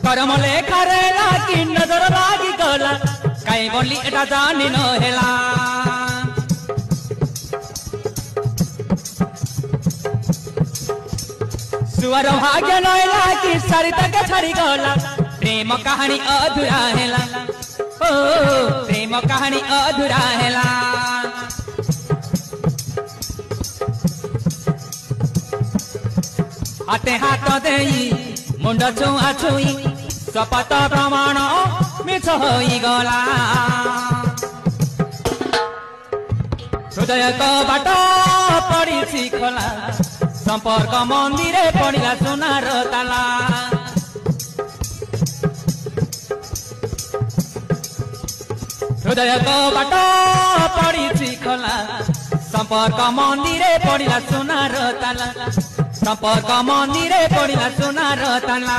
करम लेखारे लागी नजर लागी गला काई बोली एटा जानी न हेला सुअर भाग्य नय लागी सरिता के छाड़ी गला प्रेम कहानी अधूरा हेला ओ प्रेम कहानी अधूरा हेला हाथे हाथ देई मुंड छुआ छुई शपथ प्रमाण मिछ होई गला हृदय तो बाट पड़ी खोला संपर्क मंदिरे पड़ा सोनार ताला हृदय तो बाट पड़ी खोला संपर्क मंदिरे पड़ा सोनार ताला संपर्क मंदिरे पड़ा सोनार ताला।